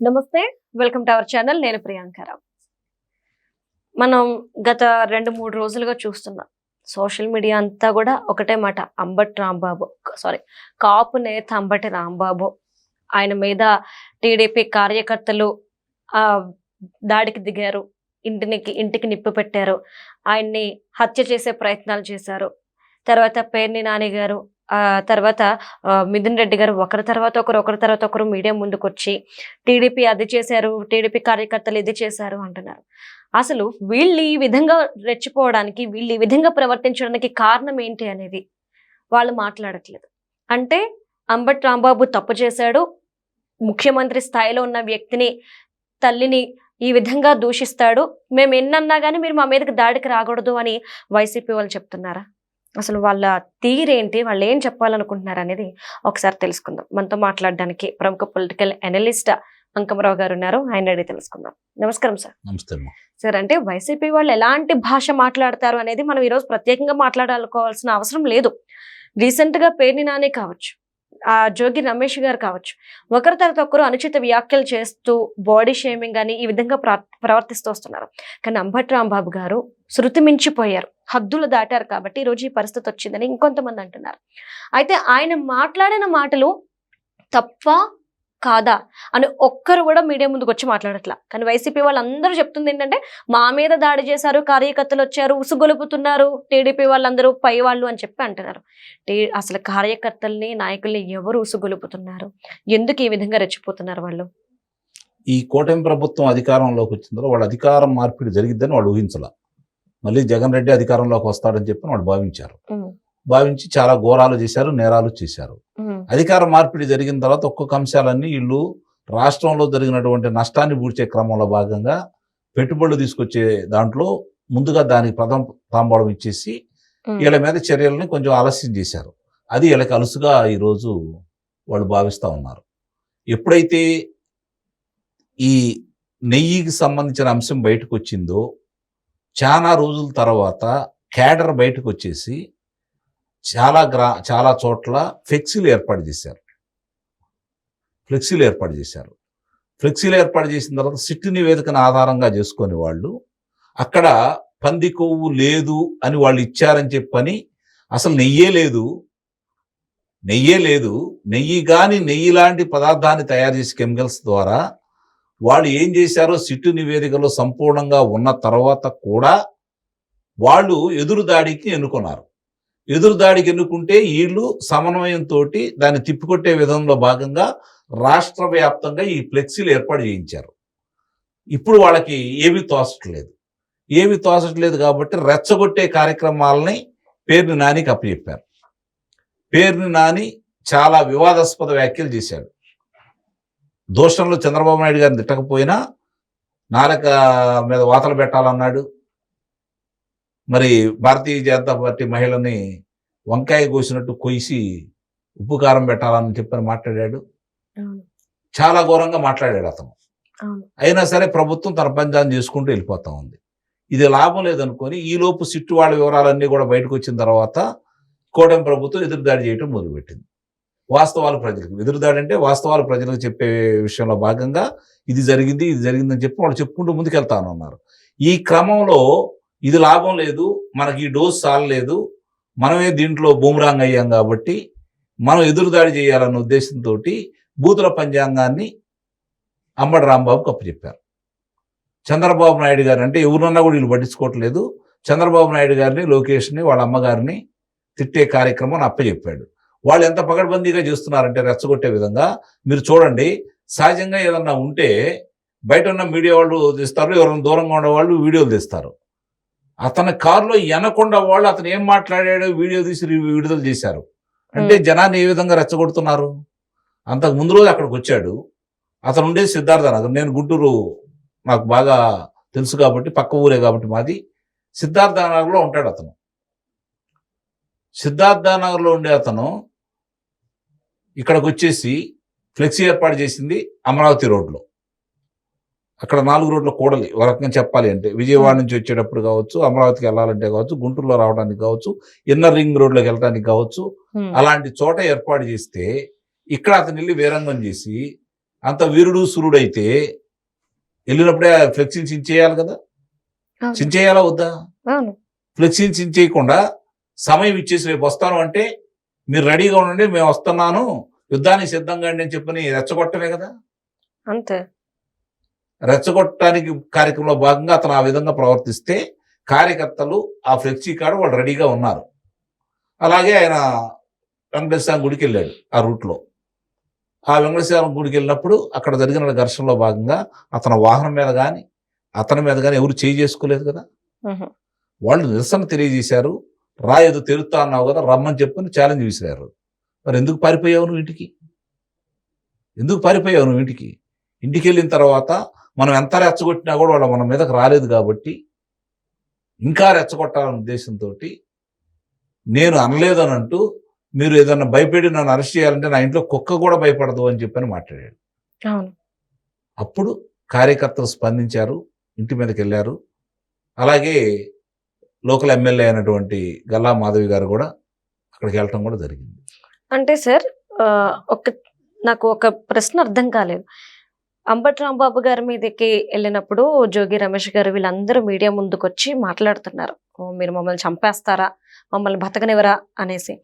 నమస్తే, welcome to our channel. నేను ప్రియాంకరావు. మనం గత 2-3 రోజులుగా చూస్తున్నాం. సోషల్ మీడియా అంతా కూడా ఒకటే మాట, అంబటి రాంబాబు కాపు నేత అంబటి రాంబాబు. ఆయన మీద టీడీపీ కార్యకర్తలు దాడికి దిగారు, ఇంటికి నిప్పు పెట్టారు, ఆయన్ని హత్య చేసే ప్రయత్నాలు చేశారు. తర్వాత పేర్ని నాని గారు, తర్వాత మిథున్ రెడ్డి గారు ఒకరి తర్వాత ఒకరు మీడియా ముందుకు వచ్చి టీడీపీ అది చేశారు, టీడీపీ కార్యకర్తలు ఇది చేశారు అంటున్నారు. అసలు వీళ్ళు ఈ విధంగా రెచ్చిపోవడానికి, వీళ్ళు ఈ విధంగా ప్రవర్తించడానికి కారణం ఏంటి అనేది వాళ్ళు మాట్లాడట్లేదు. అంటే అంబటి రాంబాబు తప్పు చేశాడు, ముఖ్యమంత్రి స్థాయిలో ఉన్న వ్యక్తిని, తల్లిని ఈ విధంగా దూషిస్తాడు, మేము ఎన్నన్నా కానీ మీరు మా మీదకి దాడికి రాకూడదు అని వైసీపీ వాళ్ళు చెప్తున్నారా? అసలు వాళ్ళ తీరేంటి, వాళ్ళు ఏం చెప్పాలనుకుంటున్నారు అనేది ఒకసారి తెలుసుకుందాం. మనతో మాట్లాడడానికి ప్రముఖ పొలిటికల్ అనలిస్ట్ అంకమరావు గారు ఉన్నారు, ఆయన అడిగి తెలుసుకుందాం. నమస్కారం సార్. నమస్తే సార్. అంటే వైసీపీ వాళ్ళు ఎలాంటి భాష మాట్లాడతారు అనేది మనం ఈరోజు ప్రత్యేకంగా మాట్లాడాలనుకోవాల్సిన అవసరం లేదు. రీసెంట్ గా పేర్ని నాని కావచ్చు, జోగి రమేష్ గారు కావచ్చు, ఒకరి తర్వాత ఒకరు అనుచిత వ్యాఖ్యలు చేస్తూ బాడీ షేమింగ్ అని ఈ విధంగా ప్రవర్తిస్తూ వస్తున్నారు. కానీ అంబటి రాంబాబు గారు శృతి మించిపోయారు, హద్దులు దాటారు కాబట్టి ఈరోజు ఈ పరిస్థితి వచ్చిందని ఇంకొంతమంది అంటున్నారు. అయితే ఆయన మాట్లాడిన మాటలు తప్ప కాదా అని ఒక్కరు కూడా మీడియా ముందుకు వచ్చి మాట్లాడట్లా. కానీ వైసీపీ వాళ్ళందరూ చెప్తుంది ఏంటంటే మా మీద దాడి చేశారు, కార్యకర్తలు వచ్చారు, ఉసుగొలుపుతున్నారు టీడీపీ వాళ్ళందరూ పై వాళ్ళు అని చెప్పి అంటున్నారు. అసలు కార్యకర్తల్ని, నాయకుల్ని ఎవరు ఉసుగొలుపుతున్నారు, ఎందుకు ఈ విధంగా రెచ్చిపోతున్నారు వాళ్ళు? ఈ కూటమి ప్రభుత్వం అధికారంలోకి వచ్చిందో వాళ్ళ అధికారం మార్పిడి జరిగిద్దని వాళ్ళు ఊహించాల. మళ్ళీ జగన్ రెడ్డి అధికారంలోకి వస్తాడని చెప్పి వాళ్ళు భావించి చాలా ఘోరాలు చేశారు, నేరాలు చేశారు. అధికార మార్పిడి జరిగిన తర్వాత ఒక్కొక్క అంశాలన్నీ వీళ్ళు రాష్ట్రంలో జరిగినటువంటి నష్టాన్ని పూడ్చే క్రమంలో భాగంగా పెట్టుబడులు తీసుకొచ్చే దాంట్లో ముందుగా దానికి ప్రథమ తాంబూలం ఇచ్చేసి వీళ్ళ మీద చర్యలను కొంచెం ఆలస్యం చేశారు. అది వీళ్ళకి అలుసుగా ఈరోజు వాళ్ళు భావిస్తూ ఉన్నారు. ఎప్పుడైతే ఈ నెయ్యికి సంబంధించిన అంశం బయటకు వచ్చిందో చాలా రోజుల తర్వాత క్యాడర్ బయటకు వచ్చేసి చాలా చోట్ల ఫ్లెక్సీలు ఏర్పాటు చేశారు. ఫ్లెక్సీలు ఏర్పాటు చేసిన తర్వాత సిట్టు నివేదికను ఆధారంగా చేసుకొని వాళ్ళు అక్కడ పంది కొవ్వు లేదు అని వాళ్ళు ఇచ్చారని చెప్పని, అసలు నెయ్యే లేదు, నెయ్యి కానీ నెయ్యి లాంటి పదార్థాన్ని తయారు చేసి కెమికల్స్ ద్వారా వాళ్ళు ఏం చేశారో సిట్టు నివేదికలో సంపూర్ణంగా ఉన్న తర్వాత కూడా వాళ్ళు ఎదురుదాడికి ఎన్నుకుంటే వీళ్ళు సమన్వయంతో దాన్ని తిప్పికొట్టే విధంలో భాగంగా రాష్ట్ర వ్యాప్తంగా ఈ ఫ్లెక్సీలు ఏర్పాటు చేయించారు. ఇప్పుడు వాళ్ళకి ఏమీ తోచట్లేదు కాబట్టి రెచ్చగొట్టే కార్యక్రమాలని పేర్ని నానికి అప్పచెప్పారు. పేర్ని నాని చాలా వివాదాస్పద వ్యాఖ్యలు చేశాడు. దోషంలో చంద్రబాబు నాయుడు గారిని తిట్టకపోయినా నాలుక మీద వాతలు పెట్టాలన్నాడు. మరి భారతీయ జనతా పార్టీ మహిళని వంకాయ కోసినట్టు కొయ్సి ఉప్పు కారం పెట్టాలని చెప్పని మాట్లాడాడు. చాలా ఘోరంగా మాట్లాడాడు అతను. అయినా సరే ప్రభుత్వం తన పంచాన్ని చేసుకుంటూ వెళ్ళిపోతా ఉంది. ఇది లాభం లేదనుకొని ఈలోపు సిట్టు వాళ్ళ వివరాలన్నీ కూడా బయటకు వచ్చిన తర్వాత కూటమి ప్రభుత్వం ఎదురుదాడి చేయటం మొదలుపెట్టింది. ఎదురుదాడి అంటే వాస్తవాలు ప్రజలకు చెప్పే విషయంలో భాగంగా ఇది జరిగిందని చెప్పి వాళ్ళు చెప్పుకుంటూ ముందుకెళ్తానన్నారు. ఈ క్రమంలో ఇది లాభం లేదు, మనకి ఈ డోస్ చాలలేదు, మనమే దీంట్లో బూమరాంగ్ అయ్యాం కాబట్టి మనం ఎదురుదాడి చేయాలన్న ఉద్దేశంతో బూతుల పంచాంగాన్ని అంబటి రాంబాబుకి అప్పచెప్పారు. చంద్రబాబు నాయుడు గారు అంటే ఎవరన్నా కూడా వీళ్ళు పట్టించుకోవట్లేదు. చంద్రబాబు నాయుడు గారిని, లోకేష్ని, వాళ్ళ అమ్మగారిని తిట్టే కార్యక్రమం అప్పచెప్పాడు. వాళ్ళు ఎంత పకడ్బందీగా చేస్తున్నారంటే రెచ్చగొట్టే విధంగా మీరు చూడండి. సహజంగా ఏదన్నా ఉంటే బయట ఉన్న మీడియా వాళ్ళు తీస్తారు, ఎవరైనా దూరంగా ఉన్న వాళ్ళు వీడియోలు తీస్తారు. అతని కారులో ఎనకొండ వాళ్ళు అతను ఏం మాట్లాడాడో వీడియో తీసి విడుదల చేశారు. అంటే జనాన్ని ఏ విధంగా రెచ్చగొడుతున్నారు. అంతకు ముందు రోజు అక్కడికి వచ్చాడు. అతను ఉండేది సిద్ధార్థ నగర్. నేను గుంటూరు నాకు బాగా తెలుసు కాబట్టి, పక్క ఊరే కాబట్టి మాది. సిద్ధార్థ నగర్లో ఉంటాడు అతను. సిద్ధార్థ నగర్లో ఉండే అతను ఇక్కడికి వచ్చేసి ఫ్లెక్సీ ఏర్పాటు చేసింది అమరావతి రోడ్లో. అక్కడ 4 రోడ్ల కూడలి ఒక రకంగా చెప్పాలి అంటే, విజయవాడ నుంచి వచ్చేటప్పుడు కావచ్చు, అమరావతికి వెళ్ళాలంటే కావచ్చు, గుంటూరులో రావడానికి కావచ్చు, ఇన్నర్ రింగ్ రోడ్లోకి వెళ్ళడానికి కావచ్చు, అలాంటి చోట ఏర్పాటు చేస్తే ఇక్కడ అతను వెళ్ళి వీరంగం చేసి అంత వీరుడు సురుడు అయితే వెళ్ళినప్పుడే ఫ్లెక్సీని చించేయాలి కదా, అవును. చించేయాలా వద్దా? అవును. ఫ్లెక్సీని చించేయకుండా సమయం ఇచ్చేసి రేపు వస్తాను అంటే మీరు రెడీగా ఉండండి, మేము వస్తున్నాను, యుద్ధానికి సిద్ధంగా అండి అని చెప్పని రెచ్చగొట్టమే కదా. అంతే. రెచ్చగొట్టడానికి కార్యక్రమంలో భాగంగా అతను ఆ విధంగా ప్రవర్తిస్తే కార్యకర్తలు ఆ ఫ్లెక్సీ కాడ వాళ్ళు రెడీగా ఉన్నారు. అలాగే ఆయన వెంకటేశ్వర గుడికి వెళ్ళాడు ఆ రూట్లో. ఆ వెంకటేశ్వర గుడికి వెళ్ళినప్పుడు అక్కడ జరిగిన ఘర్షణలో భాగంగా అతని వాహనం మీద కానీ అతని మీద కానీ ఎవరు చేయి చేసుకోలేదు కదా. ఉహు. వాళ్ళు నిరసన తెలియజేశారు. రా ఏదో తెరుస్తా అన్నావు కదా, రమ్మని చెప్పని ఛాలెంజ్ విసిరారు. మరి ఎందుకు పారిపోయావు నువ్వు ఇంటికి? ఎందుకు పారిపోయావు నువ్వు ఇంటికి? ఇంటికి వెళ్ళిన తర్వాత మనం ఎంత రెచ్చగొట్టినా కూడా వాళ్ళు మన మీదకి రాలేదు కాబట్టి ఇంకా రెచ్చగొట్టాలనే ఉద్దేశంతో నేను అనలేదు అని అంటూ మీరు ఏదన్నా భయపెట్టి నన్ను అరెస్ట్ చేయాలంటే నా ఇంట్లో కుక్క కూడా భయపడదు అని చెప్పని మాట్లాడాడు. అవును. అప్పుడు కార్యకర్తలు స్పందించారు, ఇంటి మీదకి వెళ్ళారు. అలాగే లోకల్ ఎమ్మెల్యే అయినటువంటి గల్లా మాధవి గారు కూడా అక్కడికి వెళ్ళటం కూడా జరిగింది. అంటే సార్ నాకు ఒక ప్రశ్న అర్థం కాలేదు. అంబటి రాంబాబు గారి మీదకి వెళ్ళినప్పుడు జోగి రమేష్ గారు వీళ్ళందరూ మీడియా ముందుకు వచ్చి మాట్లాడుతున్నారు, మీరు మమ్మల్ని చంపేస్తారా, మమ్మల్ని బతకనివరా అనేసి.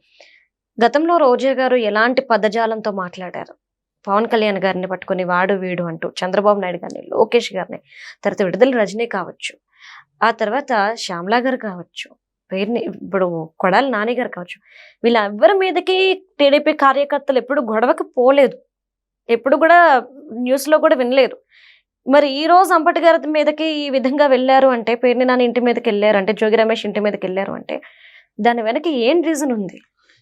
గతంలో రోజా గారు ఎలాంటి పదజాలంతో మాట్లాడారు? పవన్ కళ్యాణ్ గారిని పట్టుకుని వాడు వీడు అంటూ, చంద్రబాబు నాయుడు గారిని, లోకేష్ గారిని, తర్వాత విడుదల రజనీ కావచ్చు, ఆ తర్వాత శ్యామలా గారు కావచ్చు, పేరుని ఇప్పుడు కొడాలి నాని గారు కావచ్చు, వీళ్ళెవ్వరి మీదకి టీడీపీ కార్యకర్తలు ఎప్పుడు గొడవకి పోలేదు, ఎప్పుడు కూడా న్యూస్ లో కూడా వినలేదు. మరి ఈ రోజు అంబటి గారి మీదకి ఈ విధంగా వెళ్ళారు అంటే, పేరుని నాని ఇంటి మీదకి వెళ్ళారు అంటే, జోగి రమేష్ ఇంటి మీదకి వెళ్ళారు అంటే దాని వెనక ఏం రీజన్ ఉంది?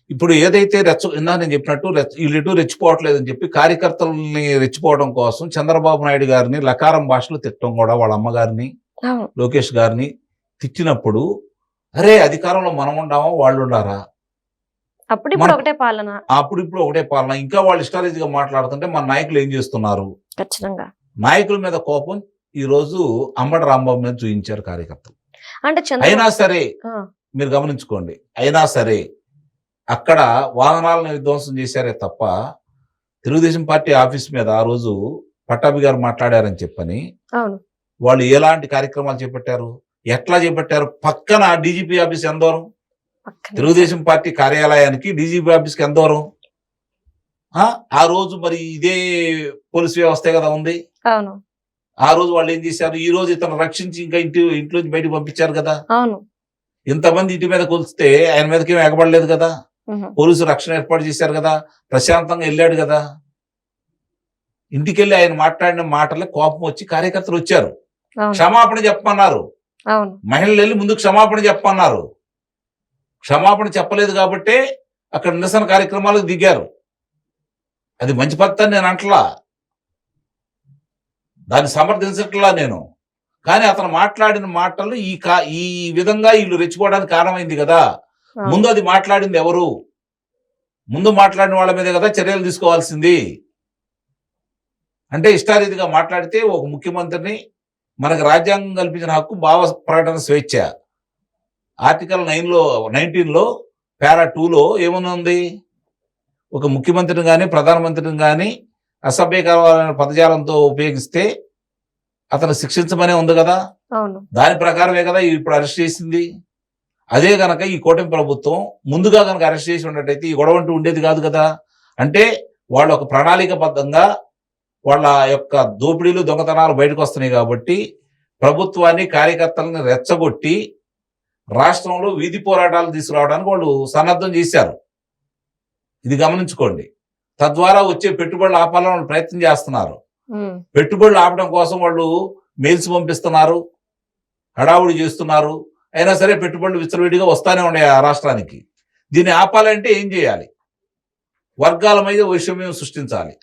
ఇప్పుడు ఏదైతే నేను చెప్పినట్టు వీళ్ళు రెచ్చిపోవట్లేదని చెప్పి కార్యకర్తల్ని రెచ్చిపోవడం కోసం చంద్రబాబు నాయుడు గారిని లకారం భాషలో తిట్టడం కూడా, వాళ్ళ అమ్మగారిని లోకేష్ గారిని తిట్టినప్పుడు, అరే అధికారంలో మనం ఉండామా వాళ్ళు ఉండారా, అప్పుడు ఇప్పుడు ఒకటే పాలన, అప్పుడు ఇప్పుడు ఒకటే పాలన, ఇంకా వాళ్ళు ఇష్టారీతిగా మాట్లాడుతుంటే మన నాయకులు ఏం చేస్తున్నారు? ఖచ్చితంగా నాయకుల మీద కోపం ఈ రోజు అంబటి రాంబాబు మీద చూపించారు కార్యకర్తలు. అంటే అయినా సరే మీరు గమనించుకోండి, అయినా సరే అక్కడ వాహనాలను విధ్వంసం చేశారే తప్ప తెలుగుదేశం పార్టీ ఆఫీస్ మీద ఆ రోజు పట్టాభి గారు మాట్లాడారని చెప్పని వాళ్ళు ఎలాంటి కార్యక్రమాలు చేపట్టారు, ఎట్లా చేపట్టారు? పక్కన డీజీపీ ఆఫీస్ ఎంత దూరం? తెలుగుదేశం పార్టీ కార్యాలయానికి డీజీపీ ఆఫీస్కి ఎంత దూరం? ఆ రోజు మరి ఇదే పోలీస్ వ్యవస్థే కదా ఉంది. ఆ రోజు వాళ్ళు ఏం చేశారు? ఈ రోజు ఇతను రక్షించి ఇంకా ఇంట్లోంచి బయటకు పంపించారు కదా. ఇంతమంది ఇంటి మీద కొలిస్తే ఆయన మీదకి ఏం ఎగబడలేదు కదా. పోలీసు రక్షణ ఏర్పాటు చేశారు కదా, ప్రశాంతంగా వెళ్ళాడు కదా. ఇంటికెళ్ళి ఆయన మాట్లాడిన మాటలే కోపం వచ్చి కార్యకర్తలు వచ్చారు, క్షమాపణ చెప్పమన్నారు. మహిళలు వెళ్ళి ముందు క్షమాపణ చెప్పమన్నారు. క్షమాపణ చెప్పలేదు కాబట్టే అక్కడ నిరసన కార్యక్రమాలకు దిగారు. అది మంచి పద్ధతి నేను అంటలా, దాన్ని సమర్థించట్లా నేను. కానీ అతను మాట్లాడిన మాటలు ఈ విధంగా వీళ్ళు రెచ్చిపోవడానికి కారణమైంది కదా. ముందు అది మాట్లాడింది ఎవరు? ముందు మాట్లాడిన వాళ్ళ మీదే కదా చర్యలు తీసుకోవాల్సింది. అంటే ఇష్టారీతిగా మాట్లాడితే ఒక ముఖ్యమంత్రిని, మనకు రాజ్యాంగం కల్పించిన హక్కు భావ ప్రకటన స్వేచ్ఛ, ఆర్టికల్ 19లో పారా 2లో ఏమనుంది? ఒక ముఖ్యమంత్రిని కానీ ప్రధానమంత్రిని కానీ అసభ్యకరమైన పదజాలంతో ఉపయోగిస్తే అతను శిక్షించమనే ఉంది కదా. దాని ప్రకారమే కదా ఇప్పుడు అరెస్ట్ చేసింది. అదే గనక ఈ కూటమి ప్రభుత్వం ముందుగా కనుక అరెస్ట్ చేసి ఉన్నట్టయితే ఈ గొడవ అంటూ ఉండేది కాదు కదా. అంటే వాళ్ళు ఒక ప్రణాళికబద్ధంగా వాళ్ళ యొక్క దోపిడీలు దొంగతనాలు బయటకు వస్తున్నాయి కాబట్టి ప్రభుత్వాన్ని కార్యకర్తలను రెచ్చగొట్టి రాష్ట్రంలో వీధి పోరాటాలు తీసుకురావడానికి వాళ్ళు సన్నద్ధం చేశారు. ఇది గమనించుకోండి. తద్వారా వచ్చే పెట్టుబడులు ఆపాలని వాళ్ళు ప్రయత్నం చేస్తున్నారు. పెట్టుబడులు ఆపడం కోసం వాళ్ళు మెయిల్స్ పంపిస్తున్నారు, హడావుడి చేస్తున్నారు. అయినా సరే పెట్టుబడులు విచ్చలవిడిగా వస్తానే ఉన్నాయి ఆ రాష్ట్రానికి. దీన్ని ఆపాలంటే ఏం చేయాలి? వర్గాల మీద వైషమ్యం సృష్టించాలి.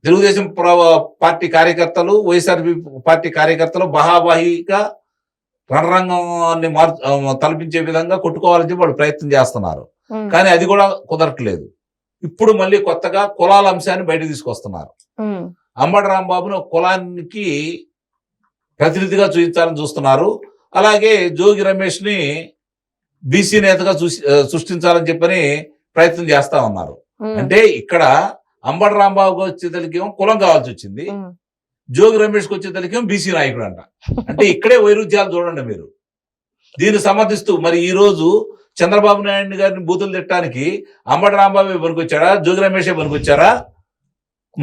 తెలుగుదేశం పార్టీ కార్యకర్తలు, వైఎస్ఆర్పీ పార్టీ కార్యకర్తలు బహాబాహిగా రణరంగాన్ని తలపించే విధంగా కొట్టుకోవాలని వాళ్ళు ప్రయత్నం చేస్తున్నారు. కానీ అది కూడా కుదరట్లేదు. ఇప్పుడు మళ్ళీ కొత్తగా కులాల అంశాన్ని బయటకు తీసుకొస్తున్నారు. అంబటి రాంబాబును కులానికి ప్రతినిధిగా చూపించాలని చూస్తున్నారు. అలాగే జోగి రమేష్ ని బీసీ నేతగా సృష్టించాలని చెప్పని ప్రయత్నం చేస్తా ఉన్నారు. అంటే ఇక్కడ అంబటి రాంబాబుకి వచ్చేతలకేమో కులం కావాల్సి వచ్చింది, జోగి రమేష్కి వచ్చేతలకేమో బీసీ నాయకుడు అంట. అంటే ఇక్కడే వైరుధ్యాలు చూడండి మీరు. దీన్ని సమర్థిస్తూ మరి ఈ రోజు చంద్రబాబు నాయుడు గారిని బూతులు తిట్టడానికి అంబటి రాంబాబు పనికొచ్చాడా, జోగి రమేషే పనికొచ్చారా?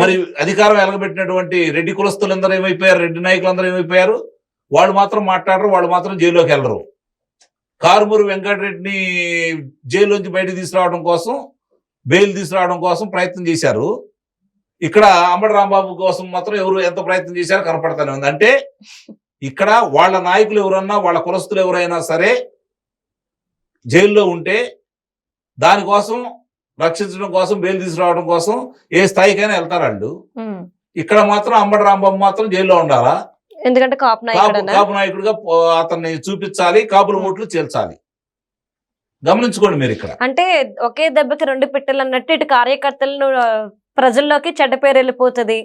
మరి అధికారం ఎలగబెట్టినటువంటి రెడ్డి కులస్తులందరూ ఏమైపోయారు, రెడ్డి నాయకులందరూ ఏమైపోయారు? వాళ్ళు మాత్రం మాట్లాడరు, వాళ్ళు మాత్రం జైల్లోకి వెళ్ళరు. కారుమూరి వెంకటరెడ్డిని జైల్లోంచి బయటకు తీసుకురావడం కోసం, బెయిల్ తీసుకురావడం కోసం ప్రయత్నం చేశారు. ఇక్కడ అంబటి రాంబాబు కోసం మాత్రం ఎవరు ఎంత ప్రయత్నం చేశారో కనపడతానే ఉంది. అంటే ఇక్కడ వాళ్ళ నాయకులు ఎవరన్నా, వాళ్ళ కులస్తులు ఎవరైనా సరే జైల్లో ఉంటే దానికోసం రక్షించడం కోసం, బెయిల్ తీసుకురావడం కోసం ఏ స్థాయికైనా వెళ్తారు వాళ్ళు. ఇక్కడ మాత్రం అంబటి రాంబాబు మాత్రం జైల్లో ఉండాలా? ఎందుకంటే కాపు నాయకుడిగా అతన్ని చూపించాలి, కాపుల ఓట్లు చేల్చాలి. గమనించుకోండి మీరు ఇక్కడ. అంటే ఒకే దెబ్బకి రెండు పిట్టలు అన్నట్టు ఇటు కార్యకర్తలను ప్రజల్లోకి చెడ్డ పేరు వెళ్ళిపోతుంది,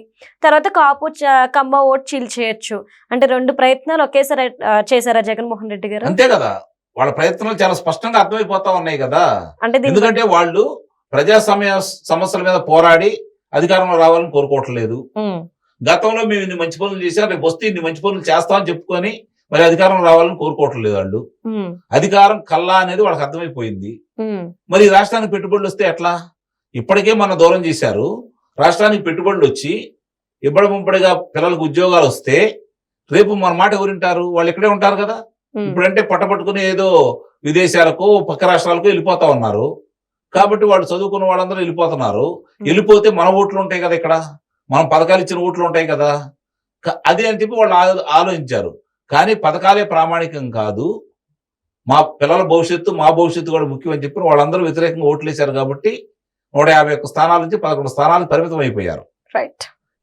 తర్వాత కాపు కమ్మ ఓటు చీల్చేయచ్చు. అంటే రెండు ప్రయత్నాలు ఒకేసారి చేశారా జగన్మోహన్ రెడ్డి గారు? అంతే కదా, వాళ్ళ ప్రయత్నాలు చాలా స్పష్టంగా అర్థమైపోతా ఉన్నాయి కదా. అంటే ఎందుకంటే వాళ్ళు ప్రజా సమస్యల మీద పోరాడి అధికారంలో రావాలని కోరుకోవట్లేదు. గతంలో మేము ఇన్ని మంచి పనులు చేశాం, రేపు వస్తే ఇన్ని మంచి పనులు చేస్తామని చెప్పుకొని మరి అధికారం రావాలని కోరుకోవట్లేదు వాళ్ళు. అధికారం కల్లా అనేది వాళ్ళకి అర్థమైపోయింది. మరి రాష్ట్రానికి పెట్టుబడులు వస్తే ఎట్లా? ఇప్పటికే మన దూరం చేశారు. రాష్ట్రానికి పెట్టుబడులు వచ్చి ఇబ్బడిముబ్బడిగా పిల్లలకు ఉద్యోగాలు వస్తే రేపు మన మాట ఎవరింటారు? వాళ్ళు ఇక్కడే ఉంటారు కదా. ఇప్పుడంటే పట్టపట్టుకుని ఏదో విదేశాలకు, పక్క రాష్ట్రాలకు వెళ్ళిపోతా ఉన్నారు. కాబట్టి వాళ్ళు చదువుకున్న వాళ్ళందరూ వెళ్ళిపోతున్నారు. వెళ్ళిపోతే మన ఓట్లు ఉంటాయి కదా, ఇక్కడ మనం పథకాలు ఇచ్చిన ఓట్లు ఉంటాయి కదా. అదే అని చెప్పి వాళ్ళు ఆలోచించారు. కానీ పథకాలే ప్రామాణికం కాదు, మా పిల్లల భవిష్యత్తు, మా భవిష్యత్తు కూడా ముఖ్యం అని చెప్పి వాళ్ళందరూ వ్యతిరేకంగా ఓట్లు వేశారు. కాబట్టి 151 స్థానాల నుంచి 11 స్థానాలు పరిమితం అయిపోయారు.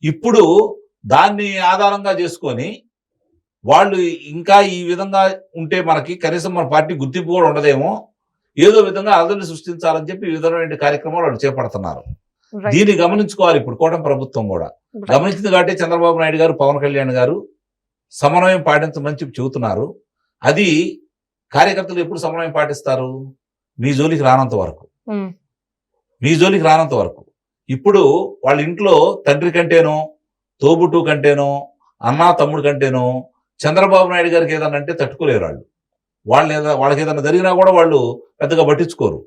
ఇప్పుడు దాన్ని ఆధారంగా చేసుకొని వాళ్ళు ఇంకా ఈ విధంగా ఉంటే మనకి కనీసం మన పార్టీ గుర్తింపు కూడా ఉండదేమో, ఏదో విధంగా అలజడి సృష్టించాలని చెప్పి ఈ విధమైన కార్యక్రమాలు వాళ్ళు చేపడుతున్నారు. దీన్ని గమనించుకోవాలి ఇప్పుడు కూటమి ప్రభుత్వం కూడా. గమనించింది కాబట్టి చంద్రబాబు నాయుడు గారు, పవన్ కళ్యాణ్ గారు సమన్వయం పాటించమని చెప్పి చెబుతున్నారు. అది కార్యకర్తలు ఎప్పుడు సమన్వయం పాటిస్తారు? మీ జోలికి రానంత వరకు, మీ జోలికి రానంత వరకు. ఇప్పుడు వాళ్ళ ఇంట్లో తండ్రి కంటేనో, తోబుట్టు కంటేనో, అన్నా తమ్ముడు కంటేనో చంద్రబాబు నాయుడు గారికి ఏదన్నా అంటే తట్టుకోలేరు వాళ్ళు. వాళ్ళకి ఏదైనా జరిగినా కూడా వాళ్ళు పెద్దగా పట్టించుకోరు.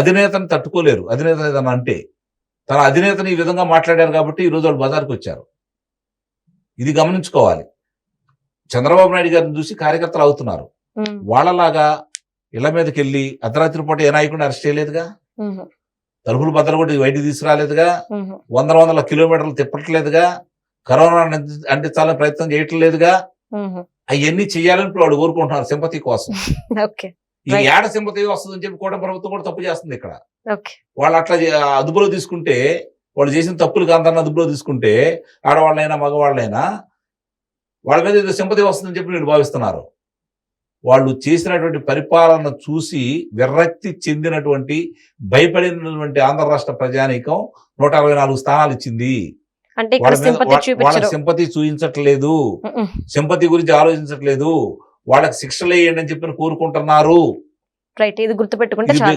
అధినేతని తట్టుకోలేరు. అధినేత ఏదన్నా అంటే తన అధినేతని ఈ విధంగా మాట్లాడారు కాబట్టి ఈ రోజు వాళ్ళు బజార్కి వచ్చారు. ఇది గమనించుకోవాలి. చంద్రబాబు నాయుడు గారిని చూసి కార్యకర్తలు అవుతున్నారు. వాళ్ళలాగా ఇళ్ల మీదకి వెళ్ళి అర్ధరాత్రి పూట ఏ నాయకుడిని అరెస్ట్ చేయలేదుగా, తలుపులు బద్దలు కొట్టి బయటికి తీసుకురాలేదుగా, వందల కిలోమీటర్లు తిప్పట్లేదుగా, కరోనా అంటించాలని ప్రయత్నం చేయట్లేదుగా. అవన్నీ చెయ్యాలని ఇప్పుడు వాడు కోరుకుంటున్నారు సింపతి కోసం. ఈ ఏడ సింపతి వస్తుందని చెప్పి కూడా ప్రభుత్వం కూడా తప్పు చేస్తుంది ఇక్కడ. వాళ్ళు అట్లా అదుపులో తీసుకుంటే, వాళ్ళు చేసిన తప్పులు అందరిని అదుపులో తీసుకుంటే ఆడవాళ్ళైనా మగవాళ్ళైనా వాళ్ళ మీద ఏదో సింపతి వస్తుందని చెప్పి వీళ్ళు భావిస్తున్నారు. వాళ్ళు చేసినటువంటి పరిపాలన చూసి విరక్తి చెందినటువంటి, భయపడినటువంటి ఆంధ్ర రాష్ట్ర ప్రజానీకం 164 స్థానాలు ఇచ్చింది. వాళ్ళకి సింపతి చూపించట్లేదు, సింపతి గురించి ఆలోచించట్లేదు. వాళ్ళకి శిక్షలు వేయండి అని చెప్పి కోరుకుంటున్నారు.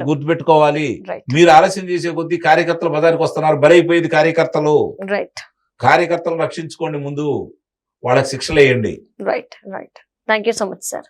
గుర్తుపెట్టుకోవాలి. మీరు ఆలస్యం చేసే కొద్దీ కార్యకర్తలు బజారుకి వస్తున్నారు. బలైపోయేది కార్యకర్తలు. కార్యకర్తలను రక్షించుకోండి, ముందు వాళ్ళకి శిక్షలు వేయండి. Thank you so much sir.